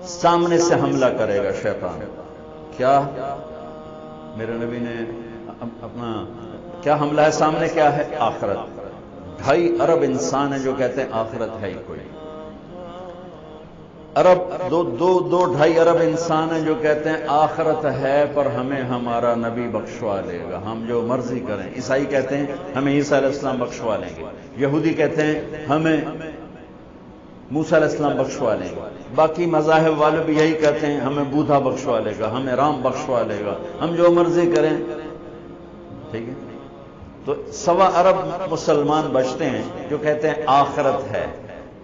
سامنے سے حملہ کرے گا شیطان. کیا میرے نبی نے اپنا کیا حملہ ہے سامنے؟ کیا ہے؟ آخرت. 2.5 ارب انسان ہے جو کہتے ہیں آخرت ہے ہی کوئی. دو 2.5 ارب انسان ہیں جو کہتے ہیں آخرت ہے پر ہمیں ہمارا نبی بخشوا لے گا، ہم جو مرضی کریں. عیسائی کہتے ہیں ہمیں عیسیٰ علیہ السلام بخشوا لیں گے. یہودی کہتے ہیں ہمیں موسیٰ علیہ السلام بخشوا لیں گے. باقی مذاہب والے بھی یہی کہتے ہیں ہمیں بودھا بخشوا لے گا، ہمیں رام بخشوا لے گا، ہم جو مرضی کریں. ٹھیک ہے، تو 1.25 ارب مسلمان بچتے ہیں جو کہتے ہیں آخرت ہے.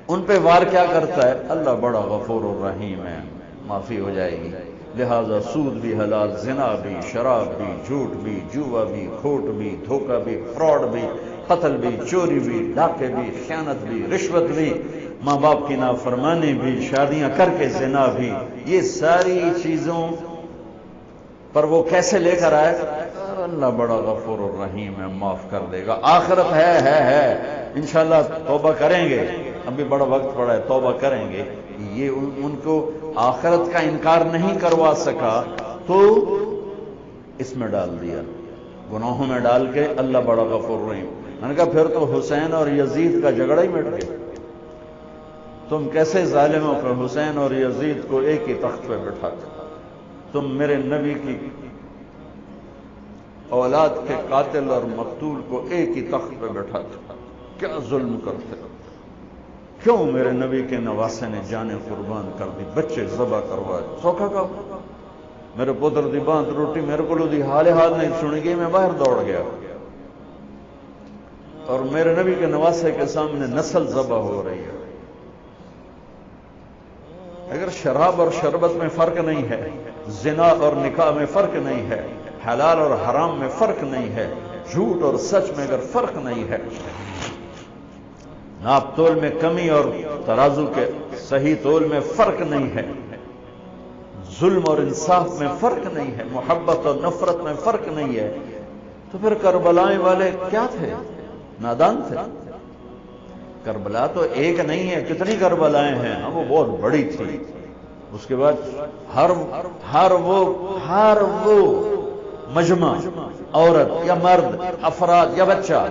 ان پہ وار کیا کرتا ہے؟ اللہ بڑا غفور الرحیم ہے، معافی ہو جائے گی. لہذا سود بھی حلال، زنا بھی، شراب بھی، جھوٹ بھی، جوا بھی، کھوٹ بھی، دھوکہ بھی، فراڈ بھی، قتل بھی، چوری بھی، ڈاکے بھی، خیانت بھی، رشوت بھی، ماں باپ کی نافرمانی بھی، شادیاں کر کے زنا بھی، یہ ساری چیزوں پر وہ کیسے لے کر آئے؟ اللہ بڑا غفور الرحیم ہے، معاف کر دے گا. آخرت ہے انشاءاللہ توبہ کریں گے، ابھی بڑا وقت پڑا ہے، توبہ کریں گے. یہ ان کو آخرت کا انکار نہیں کروا سکا تو اس میں ڈال دیا، گناہوں میں ڈال کے اللہ بڑا غفور الرحیم. میں نے کہا پھر تو حسین اور یزید کا جھگڑا ہی مٹ گیا. تم کیسے ظالم ہو کہ حسین اور یزید کو ایک ہی تخت پہ بٹھاتے؟ تم میرے نبی کی اولاد کے قاتل اور مقتول کو ایک ہی تخت پہ بٹھاتے، کیا ظلم کرتے؟ کیوں میرے نبی کے نواسے نے جانیں قربان کر دی، بچے ذبح کروائے؟ سوکھا کا میرے پتر دی باندھ روٹی میرے کو دی حال نہیں سن گئی، میں باہر دوڑ گیا. اور میرے نبی کے نواسے کے سامنے نسل ذبح ہو رہی ہے. اگر شراب اور شربت میں فرق نہیں ہے، زنا اور نکاح میں فرق نہیں ہے، حلال اور حرام میں فرق نہیں ہے، جھوٹ اور سچ میں اگر فرق نہیں ہے، ناپ تول میں کمی اور ترازو کے صحیح تول میں فرق نہیں ہے، ظلم اور انصاف میں فرق نہیں ہے، محبت اور نفرت میں فرق نہیں ہے، تو پھر کربلائیں والے کیا تھے؟ نادان تھے. کربلا تو ایک نہیں ہے، کتنی کربلائیں ہیں. وہ بہت بڑی تھی. اس کے بعد ہر وہ مجمع، عورت یا مرد، افراد یا بچہ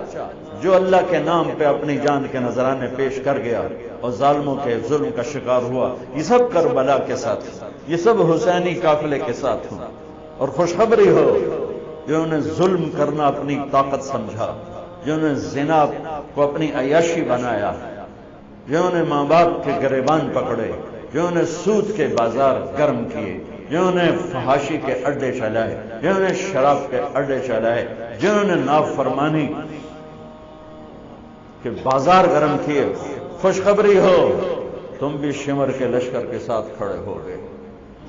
جو اللہ کے نام پہ اپنی جان کے نذرانے پیش کر گیا اور ظالموں کے ظلم کا شکار ہوا، یہ سب کربلا کے ساتھ، یہ سب حسینی قافلے کے ساتھ ہوں. اور خوشخبری ہو جنہوں نے ظلم کرنا اپنی طاقت سمجھا، جنہوں نے زنا کو اپنی عیاشی بنایا، جنہوں نے ماں باپ کے گریبان پکڑے، جنہوں نے سود کے بازار گرم کیے، جنہوں نے فحاشی کے اڈے چلائے، جنہوں نے شراب کے اڈے چلائے، جنہوں نے نافرمانی کے بازار گرم کیے، خوشخبری ہو تم بھی شمر کے لشکر کے ساتھ کھڑے ہو گئے.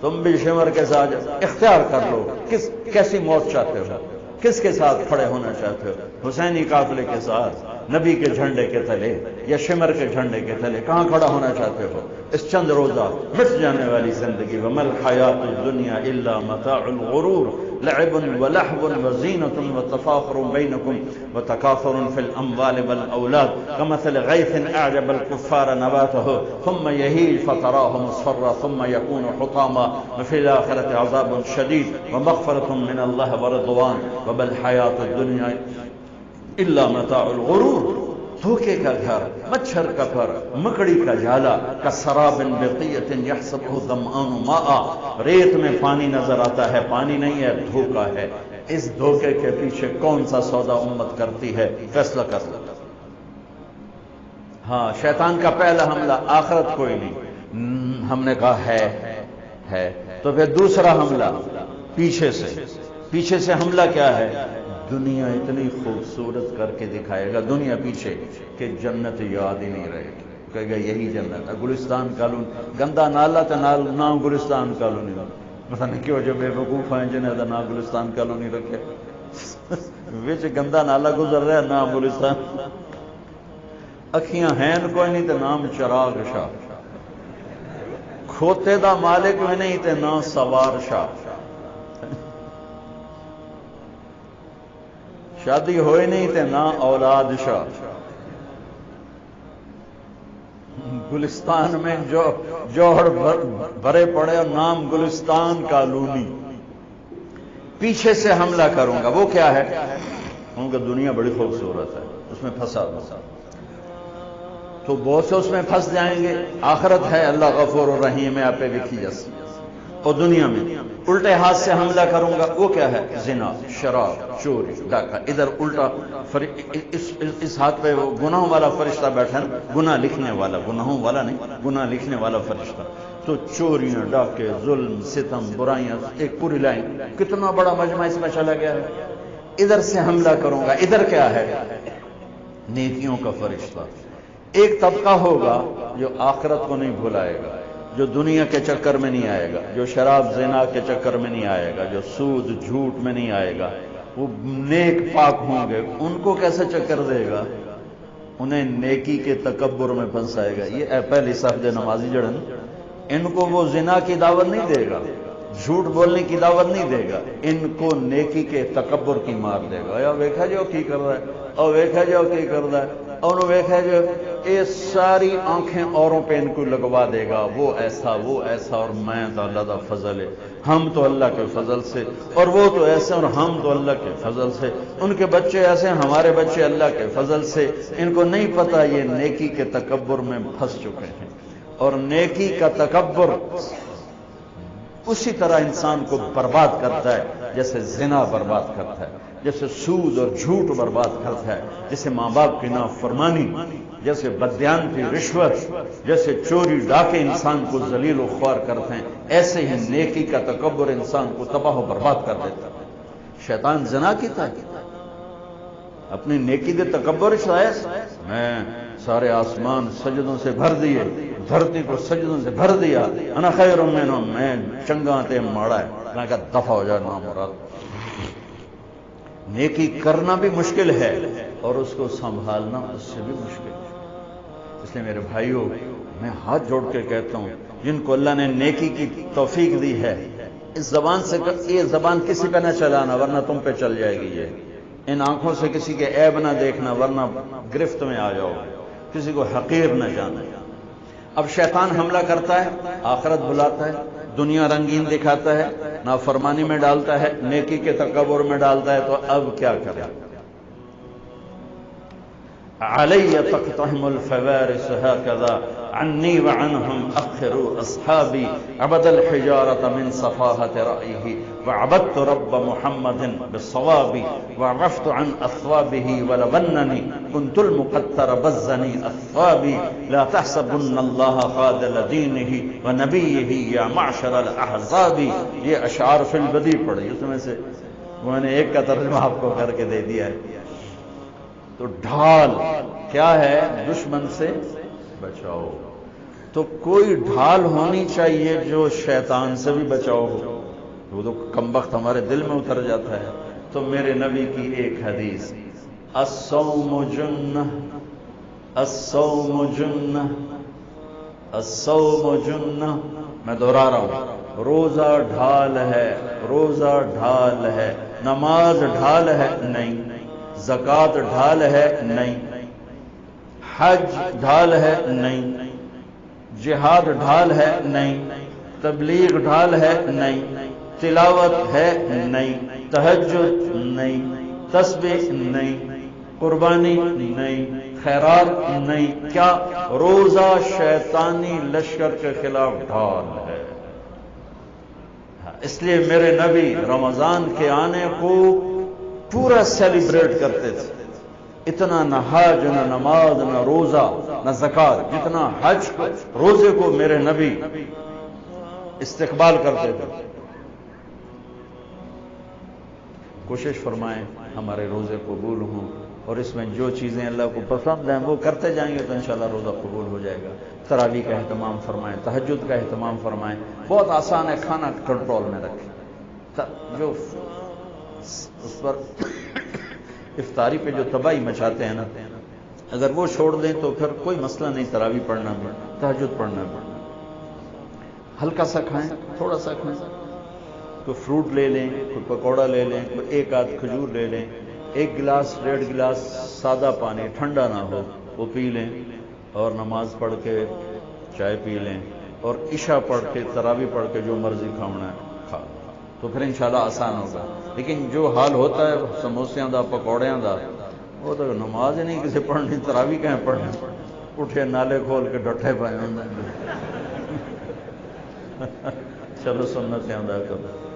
تم بھی شمر کے ساتھ اختیار کر لو، کیسی موت چاہتے ہو، کس کے ساتھ کھڑے ہونا چاہتے ہو؟ حسینی قافلے کے ساتھ، نبی کے جھنڈے کے تلے یا شمر کے جھنڈے کے تلے؟ کہاں کھڑا ہونا چاہتے ہو؟ اس چند روزہ مٹ جانے والی زندگی. وَمَا الْحَيَاةُ الدُّنْيَا إِلَّا مَتَاعُ الْغُرُورِ لَعِبٌ وَلَهْوٌ وَزِينَةٌ وَتَفَاخُرٌ بَيْنَكُمْ وَتَكَاثُرٌ فِي الْأَمْوَالِ وَالْأَوْلَادِ كَمَثَلِ غَيْثٍ أَعْجَبَ الْكُفَّارَ نَبَاتُهُ ثُمَّ يَهِيجُ فَتَرَاهُ مُصْفَرًّا ثُمَّ يَكُونُ حُطَامًا وَفِي الْآخِرَةِ عَذَابٌ شَدِيدٌ وَمَغْفِرَةٌ مِّنَ اللَّهِ وَرِضْوَانٌ وَمَا الْحَيَاةُ الدُّنْيَا إِلَّا مَتَاعُ الْغُرُورِ. دھوکے کا گھر، مچھر کا گھر، مکڑی کا جالا، کسراب بقیۃ یحسبہ الظمآن ماء، ریت میں پانی نظر آتا ہے، پانی نہیں ہے، دھوکا ہے. اس دھوکے کے پیچھے کون سا سودا امت کرتی ہے؟ فیصلہ کر لو. ہاں، شیطان کا پہلا حملہ آخرت کوئی نہیں، ہم نے کہا ہے. تو پھر دوسرا حملہ پیچھے سے حملہ کیا ہے؟ دنیا اتنی خوبصورت کر کے دکھائے گا، دنیا پیچھے، کہ جنت یاد ہی نہیں رہے گی. کہے گا یہی جنت ہے. گلستان کالونی گندا نالا تو نام گلستان کالونی، پتہ نہیں کیوں جو بے وقوف ہیں جنہیں دا نام گلستان کالونی رکھے. وچ گندا نالا گزر رہا ہے، نام گلستان. اکھیاں ہیں کوئی نہیں تو نام چراغ شاہ، کھوتے دا مالک میں نہیں تے نام سوار شاہ. شادی ہوئی نہیں تے نہ اولاد شاہ. گلستان میں جو جوہر بھرے پڑے اور نام گلستان کا لونی، پیچھے سے حملہ کروں گا۔ وہ کیا ہے؟ ان کا دنیا بڑی خوبصورت ہے، اس میں پھنسا تو بہت سے اس میں پھنس جائیں گے۔ آخرت ہے اللہ غفور الرحیم ہے، آپ پہ وکھی جس اور دنیا میں الٹے ہاتھ سے حملہ کروں گا۔ وہ کیا ہے؟ زنا، شراب، چوری، ڈاکہ۔ ادھر الٹا اس ہاتھ پہ وہ گناہوں والا فرشتہ بیٹھا ہے، گناہ لکھنے والا، گناہوں والا نہیں، گناہ لکھنے والا فرشتہ۔ تو چوریاں، ڈاکے، ظلم، ستم، برائیاں، ایک پوری لائن، کتنا بڑا مجمع اس میں چلا گیا ہے۔ ادھر سے حملہ کروں گا۔ ادھر کیا ہے؟ نیکیوں کا فرشتہ۔ ایک طبقہ ہوگا جو آخرت کو نہیں بھلائے گا، جو دنیا کے چکر میں نہیں آئے گا، جو شراب زنا کے چکر میں نہیں آئے گا، جو سود جھوٹ میں نہیں آئے گا، وہ نیک پاک ہوں گے۔ ان کو کیسے چکر دے گا؟ انہیں نیکی کے تکبر میں پھنسائے گا۔ یہ پہلی صاحب نمازی جڑن، ان کو وہ زنا کی دعوت نہیں دے گا، جھوٹ بولنے کی دعوت نہیں دے گا، ان کو نیکی کے تکبر کی مار دے گا۔ یا ویکھا جو کی کر رہا ہے، اور ویکھا جو کی کر رہا ہے، اور ویکھا جو یہ ساری آنکھیں اوروں پہ ان کو لگوا دے گا، وہ ایسا وہ ایسا، اور میں تو اللہ کا فضل ہے، ہم تو اللہ کے فضل سے، اور وہ تو ایسے اور ہم تو اللہ کے فضل سے، ان کے بچے ایسے ہمارے بچے اللہ کے فضل سے۔ ان کو نہیں پتہ یہ نیکی کے تکبر میں پھنس چکے ہیں، اور نیکی کا تکبر اسی طرح انسان کو برباد کرتا ہے جیسے زنا برباد کرتا ہے، جیسے سود اور جھوٹ برباد کرتا ہے، جیسے ماں باپ کی نافرمانی، جیسے بدیانتی، رشوت، جیسے چوری ڈاکے انسان کو ذلیل و خوار کرتے ہیں، ایسے ہی نیکی کا تکبر انسان کو تباہ و برباد کر دیتا ہے۔ شیطان زنا کیتا ہے اپنی نیکی دے تکبر شاید میں سارے آسمان سجدوں سے بھر دیے، دھرتی کو سجدوں سے بھر دیا، انا خیر منہم، میں چنگا تے ماڑا ہے، میں کہا دفع ہو جائے نامراد۔ نیکی کرنا بھی مشکل ہے اور اس کو سنبھالنا اس سے بھی مشکل ہے۔ اس لیے میرے بھائیوں، میں ہاتھ جوڑ کے کہتا ہوں، جن کو اللہ نے نیکی کی توفیق دی ہے، اس زبان سے یہ زبان کسی پہ نہ چلانا ورنہ تم پہ چل جائے گی۔ یہ ان آنکھوں سے کسی کے عیب نہ دیکھنا ورنہ گرفت میں آ جاؤ گے، کسی کو حقیر نہ جانا۔ اب شیطان حملہ کرتا ہے، آخرت بلاتا ہے، دنیا رنگین دکھاتا ہے، نافرمانی میں ڈالتا ہے، نیکی کے تکبر میں ڈالتا ہے، تو اب کیا کرے؟ علی تقتحم الفوارس هكذا عني وعنهم أخر أصحابي عبد الحجارة من صفاهة رأيه وعبدت رب محمد بالصواب وعرفت عن أثوابه ولبنني كنت المقتر بزني أثوابي لا تحسبن الله خاذل دينه ونبيه يا معشر الأحزاب۔ یہ اشعار فی البدی پڑھی، اس میں سے میں نے ایک کا ترجمہ آپ کو کر کے دے دیا ہے۔ تو ڈھال کیا ہے؟ دشمن سے بچاؤ۔ تو کوئی ڈھال ہونی چاہیے جو شیطان سے بھی بچاؤ ہو، وہ تو کم وقت ہمارے دل میں اتر جاتا ہے۔ تو میرے نبی کی ایک حدیث، الصوم جنہ، الصوم جنہ، الصوم جنہ، میں دہرا رہا ہوں، روزہ ڈھال ہے، روزہ ڈھال ہے۔ نماز ڈھال ہے؟ نہیں۔ زکوٰۃ ڈھال ہے؟ نہیں۔ حج ڈھال ہے؟ نہیں۔ جہاد ڈھال ہے؟ نہیں۔ تبلیغ ڈھال ہے؟ نہیں۔ تلاوت ہے؟ نہیں۔ تہجد نہیں۔ تسبیح نہیں۔ قربانی نہیں۔ خیرات نہیں۔ کیا؟ روزہ شیطانی لشکر کے خلاف ڈھال ہے۔ اس لیے میرے نبی رمضان کے آنے کو پورا سیلیبریٹ کرتے تھے۔ اتنا نہ حج، نہ نماز، نہ روزہ، نہ زکوٰۃ، جتنا حج کو، روزے کو میرے نبی استقبال کرتے تھے۔ کوشش فرمائیں ہمارے روزے قبول ہوں، اور اس میں جو چیزیں اللہ کو پسند ہیں وہ کرتے جائیں گے تو انشاءاللہ روزہ قبول ہو جائے گا۔ تراویح کا اہتمام فرمائیں، تہجد کا اہتمام فرمائیں۔ بہت آسان ہے، کھانا کنٹرول میں رکھیں۔ جو اس پر افطاری پہ جو تباہی مچاتے ہیں نا، اگر وہ چھوڑ دیں تو پھر کوئی مسئلہ نہیں، تراویح پڑھنا بھی، تہجد پڑھنا بھی۔ ہلکا سا کھائیں، تھوڑا سا کھائیں، کوئی فروٹ لے لیں، کوئی پکوڑا لے لیں، کوئی ایک آدھ کھجور لے لیں، 1 گلاس 1.5 گلاس سادہ پانی، ٹھنڈا نہ ہو، وہ پی لیں، اور نماز پڑھ کے چائے پی لیں، اور عشاء پڑھ کے تراویح پڑھ کے جو مرضی کھانا ہے کھا، تو پھر انشاءاللہ آسان ہوگا۔ لیکن جو حال ہوتا ہے سموسیاں دا پکوڑیاں دا، وہ تو نماز ہی نہیں کسی پڑھنی، تراویح کہیں پڑھنی، اٹھے نالے کھول کے ڈٹھے پائے ہوں۔ چلو سنتیں ادا کرو۔